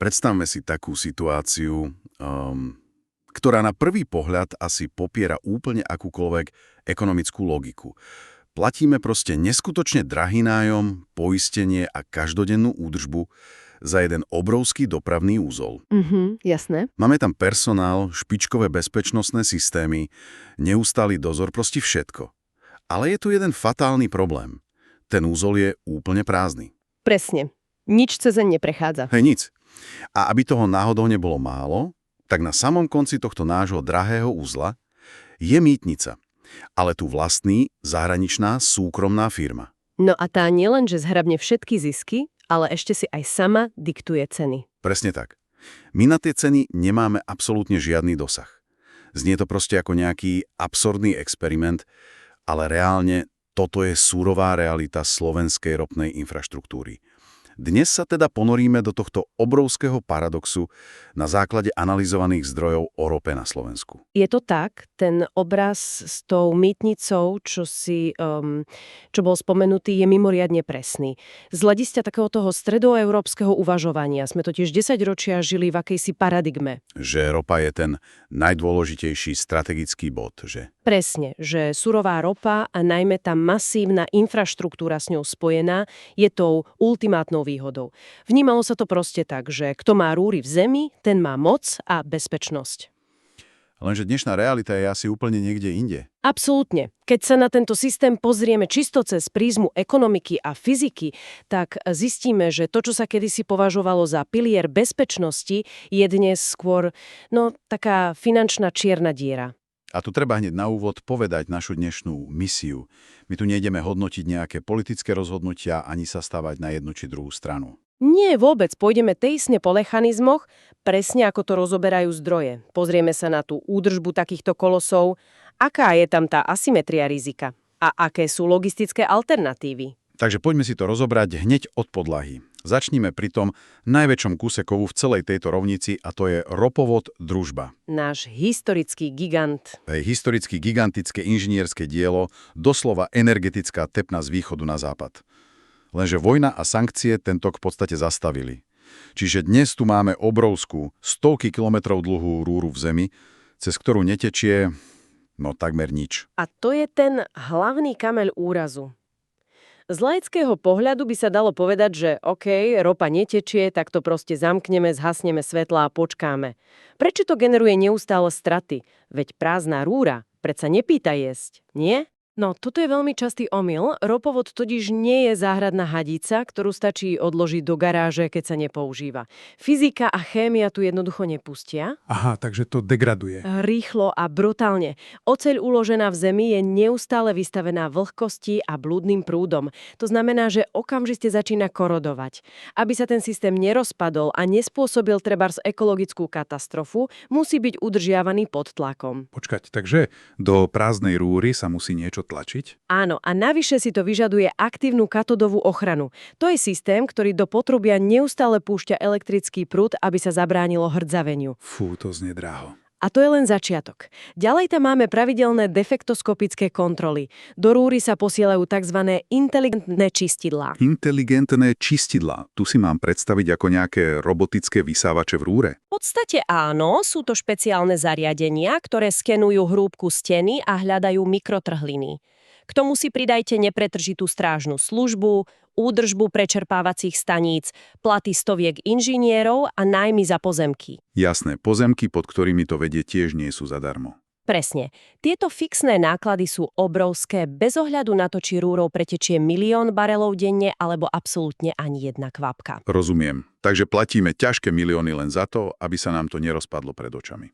Predstavme si takú situáciu, ktorá na prvý pohľad asi popiera úplne akúkoľvek ekonomickú logiku. Platíme proste neskutočne drahý nájom, poistenie a každodennú údržbu za jeden obrovský dopravný úzol. Jasné. Máme tam personál, špičkové bezpečnostné systémy, neustály dozor, proste všetko. Ale je tu jeden fatálny problém. Ten úzol je úplne prázdny. Presne. Nič cezeň neprechádza. Hej, nic. A aby toho náhodou nebolo málo, tak na samom konci tohto nášho drahého úzla je mýtnica. Ale tu vlastní zahraničná súkromná firma. No a tá nielenže zhrabne všetky zisky, ale ešte si aj sama diktuje ceny. Presne tak. My na tie ceny nemáme absolútne žiadny dosah. Znie to proste ako nejaký absurdný experiment, ale reálne toto je surová realita slovenskej ropnej infraštruktúry. Dnes sa teda ponoríme do tohto obrovského paradoxu na základe analyzovaných zdrojov o rope na Slovensku. Je to tak, ten obraz s tou mýtnicou, čo bol spomenutý, je mimoriadne presný. Z hľadiska takého toho stredoeurópskeho uvažovania sme totiž 10 ročia žili v akejsi paradigme. Že ropa je ten najdôležitejší strategický bod, že? Presne, že surová ropa a najmä tá masívna infraštruktúra s ňou spojená je tou ultimátnou výhodou. Vnímalo sa to proste tak, že kto má rúry v zemi, ten má moc a bezpečnosť. Lenže dnešná realita je asi úplne niekde inde. Absolútne. Keď sa na tento systém pozrieme čisto cez prízmu ekonomiky a fyziky, tak zistíme, že to, čo sa kedysi považovalo za pilier bezpečnosti, je dnes skôr, taká finančná čierna diera. A tu treba hneď na úvod povedať našu dnešnú misiu. My tu nejdeme hodnotiť nejaké politické rozhodnutia ani sa stavať na jednu či druhú stranu. Nie, vôbec. Pôjdeme tejsne po mechanizmoch, presne ako to rozoberajú zdroje. Pozrieme sa na tú údržbu takýchto kolosov, aká je tam tá asymetria rizika a aké sú logistické alternatívy. Takže poďme si to rozobrať hneď od podlahy. Začníme pri tom najväčšom kuse kovu v celej tejto rovnici a to je ropovod Družba. Náš historický gigant. Historicky gigantické inžinierské dielo, doslova energetická tepna z východu na západ. Lenže vojna a sankcie ten tok v podstate zastavili. Čiže dnes tu máme obrovskú, stovky kilometrov dlhú rúru v zemi, cez ktorú netečie, takmer nič. A to je ten hlavný kameľ úrazu. Z laického pohľadu by sa dalo povedať, že OK, ropa netečie, tak to proste zamkneme, zhasneme svetla a počkáme. Prečo to generuje neustále straty? Veď prázdna rúra predsa nepýta jesť, nie? No, toto je veľmi častý omyl. Ropovod totiž nie je záhradná hadica, ktorú stačí odložiť do garáže, keď sa nepoužíva. Fyzika a chémia tu jednoducho nepustia. Aha, takže to degraduje. Rýchlo a brutálne. Oceľ uložená v zemi je neustále vystavená vlhkosti a blúdnym prúdom. To znamená, že okamžite začína korodovať. Aby sa ten systém nerozpadol a nespôsobil trebárs ekologickú katastrofu, musí byť udržiavaný pod tlakom. Počkať, takže do prázdnej rúry sa musí niečo tlačiť? Áno, a navyše si to vyžaduje aktívnu katodovú ochranu. To je systém, ktorý do potrubia neustále púšťa elektrický prúd, aby sa zabránilo hrdzaveniu. Fú, to znie draho. A to je len začiatok. Ďalej tam máme pravidelné defektoskopické kontroly. Do rúry sa posielajú tzv. Inteligentné čistidlá. Inteligentné čistidlá. Tu si mám predstaviť ako nejaké robotické vysávače v rúre? V podstate áno, sú to špeciálne zariadenia, ktoré skenujú hrúbku steny a hľadajú mikrotrhliny. K tomu si pridajte nepretržitú strážnu službu, údržbu prečerpávacích staníc, platy stoviek inžinierov a nájmy za pozemky. Jasné, pozemky, pod ktorými to vedie, tiež nie sú zadarmo. Presne. Tieto fixné náklady sú obrovské, bez ohľadu na to, či rúrou pretečie 1 000 000 barelov denne alebo absolútne ani jedna kvapka. Rozumiem. Takže platíme ťažké milióny len za to, aby sa nám to nerozpadlo pred očami.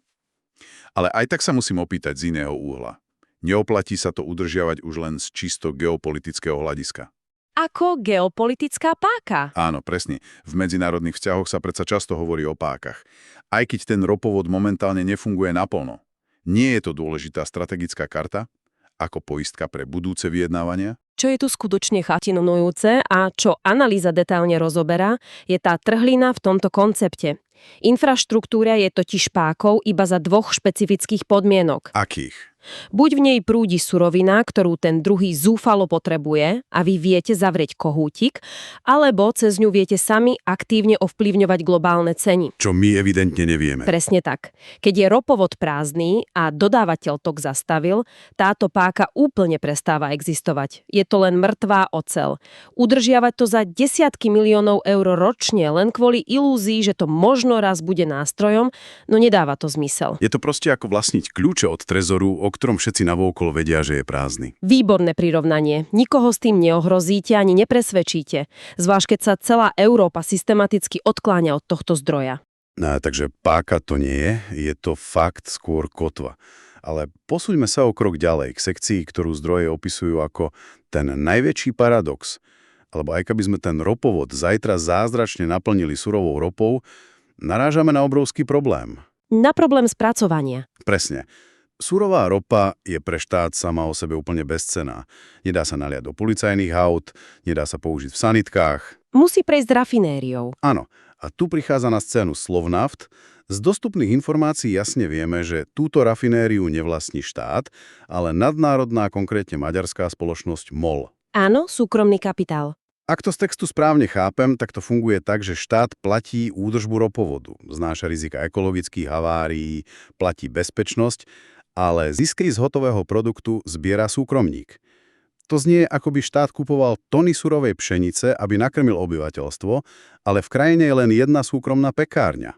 Ale aj tak sa musím opýtať z iného úhla. Neoplatí sa to udržiavať už len z čisto geopolitického hľadiska. Ako geopolitická páka. Áno, presne. V medzinárodných vzťahoch sa predsa často hovorí o pákach. Aj keď ten ropovod momentálne nefunguje naplno. Nie je to dôležitá strategická karta, ako poistka pre budúce vyjednávania? Čo je tu skutočne fascinujúce a čo analýza detailne rozoberá, je tá trhlina v tomto koncepte. Infraštruktúra je totiž pákov iba za 2 špecifických podmienok. Akých? Buď v nej prúdi surovina, ktorú ten druhý zúfalo potrebuje a vy viete zavrieť kohútik, alebo cez ňu viete sami aktívne ovplyvňovať globálne ceny. Čo my evidentne nevieme. Presne tak. Keď je ropovod prázdny a dodávateľ tok zastavil, táto páka úplne prestáva existovať. Je to len mŕtvá oceľ. Udržiavať to za desiatky miliónov eur ročne len kvôli ilúzii, že to možno raz bude nástrojom, no nedáva to zmysel. Je to proste ako vlastniť kľúče od trezoru, o ktorom všetci navôkol vedia, že je prázdny. Výborné prirovnanie. Nikoho s tým neohrozíte ani nepresvedčíte. Zvlášť keď sa celá Európa systematicky odkláňa od tohto zdroja. No, takže páka to nie je to fakt skôr kotva. Ale posúďme sa o krok ďalej k sekcii, ktorú zdroje opisujú ako ten najväčší paradox. Alebo aj keby sme ten ropovod zajtra zázračne naplnili surovou ropou, narážame na obrovský problém. Na problém spracovania. Presne. Surová ropa je pre štát sama o sebe úplne bezcenná. Nedá sa naliať do policajných aut, nedá sa použiť v sanitkách. Musí prejsť rafinériou. Áno, a tu prichádza na scénu Slovnaft. Z dostupných informácií jasne vieme, že túto rafinériu nevlastní štát, ale nadnárodná, konkrétne maďarská spoločnosť MOL. Áno, súkromný kapitál. Ak to z textu správne chápem, tak to funguje tak, že štát platí údržbu ropovodu, znáša rizika ekologických havárií, platí bezpečnosť, ale zisky z hotového produktu zbiera súkromník. To znie, ako by štát kupoval tony surovej pšenice, aby nakrmil obyvateľstvo, ale v krajine je len jedna súkromná pekárňa.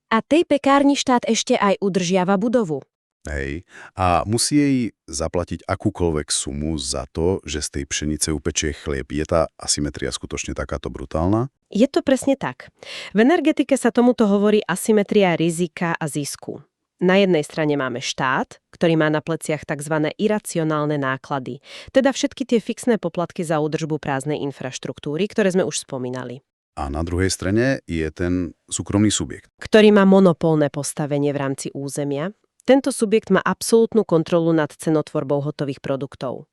A tej pekárni štát ešte aj udržiava budovu. Hej, a musí jej zaplatiť akúkoľvek sumu za to, že z tej pšenice upečie chlieb. Je tá asymetria skutočne takáto brutálna? Je to presne tak. V energetike sa tomuto hovorí asymetria rizika a zisku. Na jednej strane máme štát, ktorý má na pleciach tzv. Iracionálne náklady, teda všetky tie fixné poplatky za údržbu prázdnej infraštruktúry, ktoré sme už spomínali. A na druhej strane je ten súkromný subjekt. Ktorý má monopolné postavenie v rámci územia. Tento subjekt má absolútnu kontrolu nad cenotvorbou hotových produktov.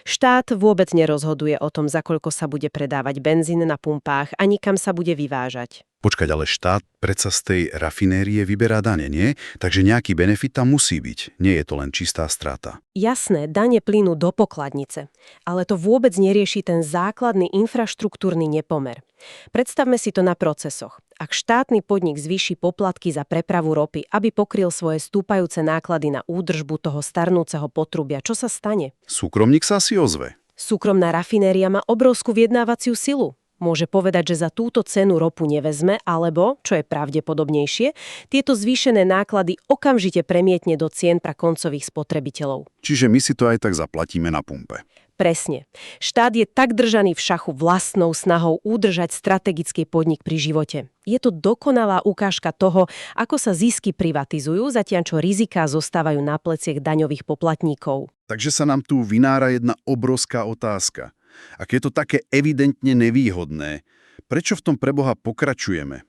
Štát vôbec nerozhoduje o tom, za koľko sa bude predávať benzín na pumpách ani kam sa bude vyvážať. Počkať, ale štát predsa z tej rafinérie vyberá dane, nie? Takže nejaký benefit tam musí byť. Nie je to len čistá strata. Jasné, dane plynú do pokladnice, ale to vôbec nerieši ten základný infraštruktúrny nepomer. Predstavme si to na procesoch. Ak štátny podnik zvýši poplatky za prepravu ropy, aby pokryl svoje stúpajúce náklady na údržbu toho starnúceho potrubia, čo sa stane? Súkromník sa asi ozve. Súkromná rafinéria má obrovskú vyjednávaciu silu. Môže povedať, že za túto cenu ropu nevezme, alebo, čo je pravdepodobnejšie, tieto zvýšené náklady okamžite premietne do cien pre koncových spotrebiteľov. Čiže my si to aj tak zaplatíme na pumpe. Presne. Štát je tak držaný v šachu vlastnou snahou udržať strategický podnik pri živote. Je to dokonalá ukážka toho, ako sa zisky privatizujú, zatiaľ čo riziká zostávajú na pleciach daňových poplatníkov. Takže sa nám tu vynára jedna obrovská otázka. Ak je to také evidentne nevýhodné, prečo v tom preboha pokračujeme?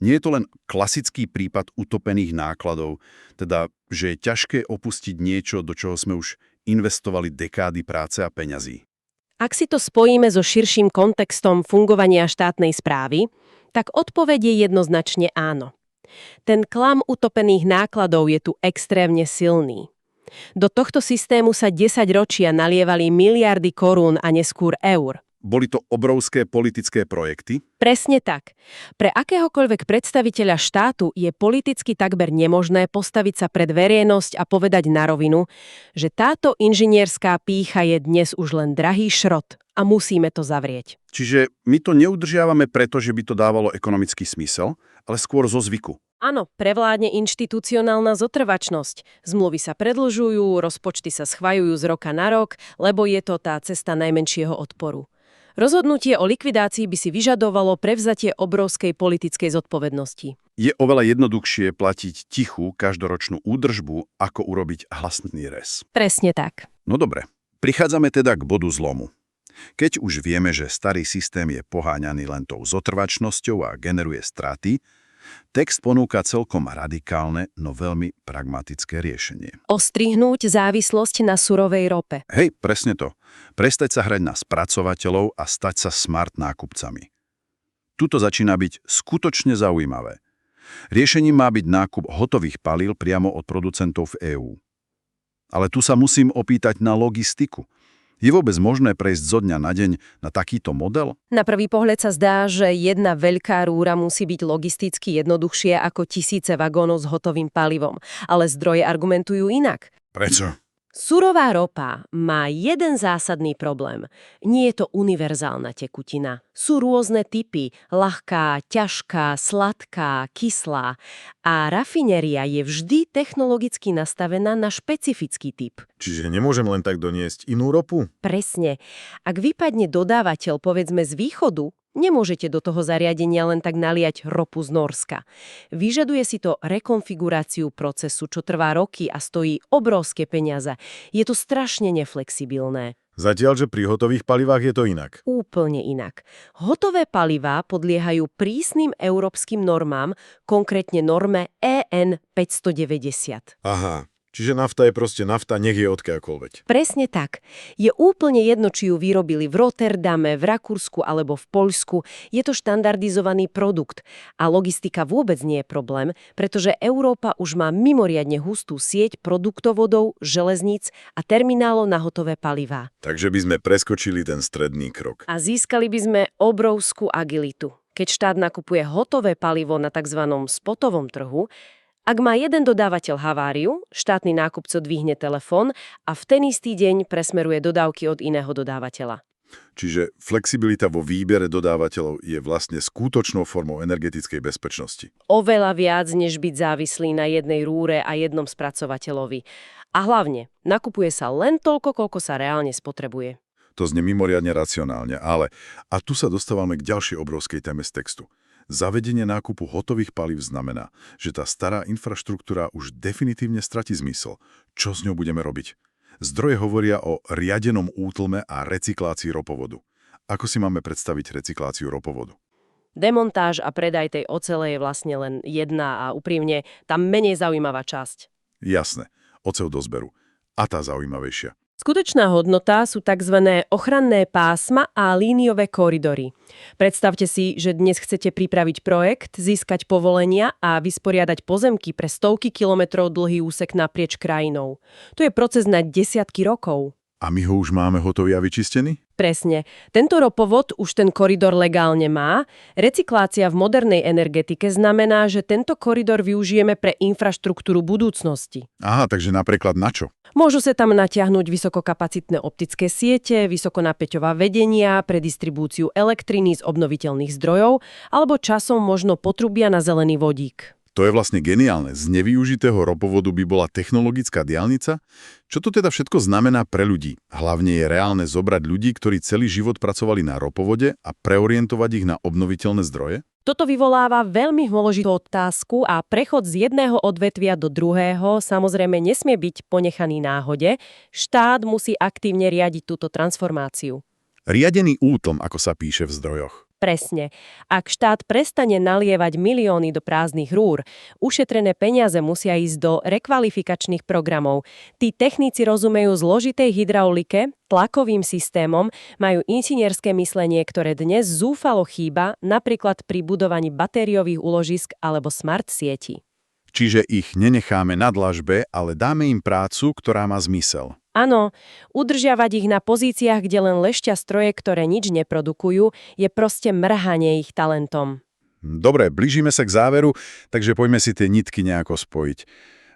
Nie je to len klasický prípad utopených nákladov, teda, že je ťažké opustiť niečo, do čoho sme už investovali dekády práce a peňazí. Ak si to spojíme so širším kontextom fungovania štátnej správy, tak odpoveď je jednoznačne áno. Ten klam utopených nákladov je tu extrémne silný. Do tohto systému sa 10 ročia nalievali miliardy korún a neskôr eur. Boli to obrovské politické projekty? Presne tak. Pre akéhokoľvek predstaviteľa štátu je politicky takmer nemožné postaviť sa pred verejnosť a povedať na rovinu, že táto inžinierská pýcha je dnes už len drahý šrot a musíme to zavrieť. Čiže my to neudržiavame preto, že by to dávalo ekonomický smysel, ale skôr zo zvyku. Áno, prevládne inštitucionálna zotrvačnosť. Zmluvy sa predĺžujú, rozpočty sa schvajujú z roka na rok, lebo je to tá cesta najmenšieho odporu. Rozhodnutie o likvidácii by si vyžadovalo prevzatie obrovskej politickej zodpovednosti. Je oveľa jednoduchšie platiť tichú každoročnú údržbu, ako urobiť hlasný rez. Presne tak. No dobre, prichádzame teda k bodu zlomu. Keď už vieme, že starý systém je poháňaný len tou zotrvačnosťou a generuje straty, text ponúka celkom radikálne, no veľmi pragmatické riešenie. Ostrihnúť závislosť na surovej rope. Hej, presne to. Prestať sa hrať na spracovateľov a stať sa smart nákupcami. Tuto začína byť skutočne zaujímavé. Riešením má byť nákup hotových palív priamo od producentov v EÚ. Ale tu sa musím opýtať na logistiku. Je vôbec možné prejsť zo dňa na deň na takýto model? Na prvý pohľad sa zdá, že jedna veľká rúra musí byť logisticky jednoduchšie ako tisíce vagónov s hotovým palivom. Ale zdroje argumentujú inak. Prečo? Surová ropa má jeden zásadný problém. Nie je to univerzálna tekutina. Sú rôzne typy, ľahká, ťažká, sladká, kyslá. A rafinéria je vždy technologicky nastavená na špecifický typ. Čiže nemôžem len tak doniesť inú ropu? Presne. Ak vypadne dodávateľ, povedzme z východu, nemôžete do toho zariadenia len tak naliať ropu z Nórska. Vyžaduje si to rekonfiguráciu procesu, čo trvá roky a stojí obrovské peniaze. Je to strašne neflexibilné. Zatiaľ, že pri hotových palivách je to inak. Úplne inak. Hotové palivá podliehajú prísnym európskym normám, konkrétne norme EN 590. Aha. Čiže nafta je proste nafta, nech je odkiaľkoľvek. Presne tak. Je úplne jedno, či ju vyrobili v Rotterdame, v Rakúsku alebo v Poľsku. Je to štandardizovaný produkt. A logistika vôbec nie je problém, pretože Európa už má mimoriadne hustú sieť produktovodov, železníc a terminálov na hotové palivá. Takže by sme preskočili ten stredný krok. A získali by sme obrovskú agilitu. Keď štát nakupuje hotové palivo na tzv. Spotovom trhu, ak má jeden dodávateľ haváriu, štátny nákupco dvihne telefón a v ten istý deň presmeruje dodávky od iného dodávateľa. Čiže flexibilita vo výbere dodávateľov je vlastne skutočnou formou energetickej bezpečnosti. Oveľa viac, než byť závislý na jednej rúre a jednom spracovateľovi. A hlavne, nakupuje sa len toľko, koľko sa reálne spotrebuje. To znie mimoriadne racionálne, ale a tu sa dostávame k ďalšej obrovskej téme z textu. Zavedenie nákupu hotových palív znamená, že tá stará infraštruktúra už definitívne stratí zmysel. Čo s ňou budeme robiť? Zdroje hovoria o riadenom útlme a recyklácii ropovodu. Ako si máme predstaviť recykláciu ropovodu? Demontáž a predaj tej ocele je vlastne len jedna a úprimne tá menej zaujímavá časť. Jasné, oceľ do zberu. A tá zaujímavejšia. Skutočná hodnota sú tzv. Ochranné pásma a líniové koridory. Predstavte si, že dnes chcete pripraviť projekt, získať povolenia a vysporiadať pozemky pre stovky kilometrov dlhý úsek naprieč krajinou. To je proces na desiatky rokov. A my ho už máme hotový a vyčistený? Presne. Tento ropovod už ten koridor legálne má. Recyklácia v modernej energetike znamená, že tento koridor využijeme pre infraštruktúru budúcnosti. Aha, takže napríklad na čo? Môžu sa tam natiahnuť vysokokapacitné optické siete, vysokonapäťová vedenia pre distribúciu elektriny z obnoviteľných zdrojov alebo časom možno potrubia na zelený vodík. To je vlastne geniálne. Z nevyužitého ropovodu by bola technologická diaľnica? Čo to teda všetko znamená pre ľudí? Hlavne je reálne zobrať ľudí, ktorí celý život pracovali na ropovode a preorientovať ich na obnoviteľné zdroje? Toto vyvoláva veľmi dôležitú otázku a prechod z jedného odvetvia do druhého samozrejme nesmie byť ponechaný náhode. Štát musí aktívne riadiť túto transformáciu. Riadený útlm, ako sa píše v zdrojoch. Presne. Ak štát prestane nalievať milióny do prázdnych rúr, ušetrené peniaze musia ísť do rekvalifikačných programov. Tí technici rozumejú zložitej hydraulike, tlakovým systémom, majú inžinierské myslenie, ktoré dnes zúfalo chýba, napríklad pri budovaní batériových úložisk alebo smart sietí. Čiže ich nenecháme na dlažbe, ale dáme im prácu, ktorá má zmysel. Áno, udržiavať ich na pozíciách, kde len lešťa stroje, ktoré nič neprodukujú, je proste mrhanie ich talentom. Dobre, blížime sa k záveru, takže poďme si tie nitky nejako spojiť.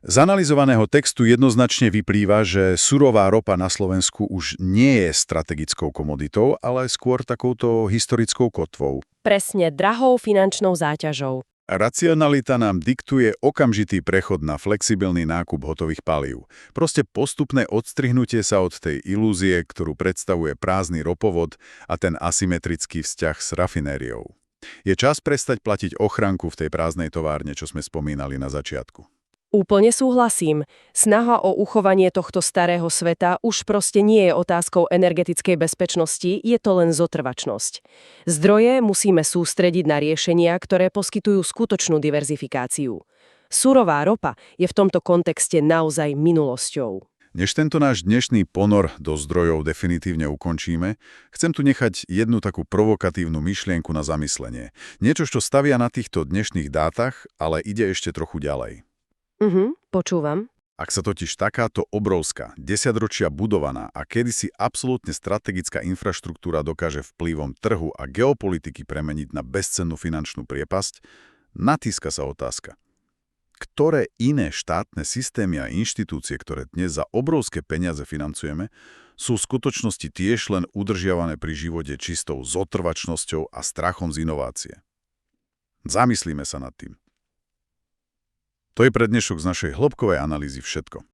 Z analyzovaného textu jednoznačne vyplýva, že surová ropa na Slovensku už nie je strategickou komoditou, ale skôr takouto historickou kotvou. Presne, drahou finančnou záťažou. Racionalita nám diktuje okamžitý prechod na flexibilný nákup hotových palív. Proste postupné odstrihnutie sa od tej ilúzie, ktorú predstavuje prázdny ropovod a ten asymetrický vzťah s rafinériou. Je čas prestať platiť ochranku v tej prázdnej továrne, čo sme spomínali na začiatku. Úplne súhlasím. Snaha o uchovanie tohto starého sveta už proste nie je otázkou energetickej bezpečnosti, je to len zotrvačnosť. Zdroje musíme sústrediť na riešenia, ktoré poskytujú skutočnú diverzifikáciu. Surová ropa je v tomto kontexte naozaj minulosťou. Než tento náš dnešný ponor do zdrojov definitívne ukončíme, chcem tu nechať jednu takú provokatívnu myšlienku na zamyslenie. Niečo, čo stavia na týchto dnešných dátach, ale ide ešte trochu ďalej. Počúvam. Ak sa totiž takáto obrovská, 10-ročia budovaná a kedysi absolútne strategická infraštruktúra dokáže vplyvom trhu a geopolitiky premeniť na bezcennú finančnú priepasť, natíska sa otázka. Ktoré iné štátne systémy a inštitúcie, ktoré dnes za obrovské peniaze financujeme, sú v skutočnosti tiež len udržiavané pri živote čistou zotrvačnosťou a strachom z inovácie? Zamyslíme sa nad tým. To je pre dnešok z našej hĺbkovej analýzy všetko.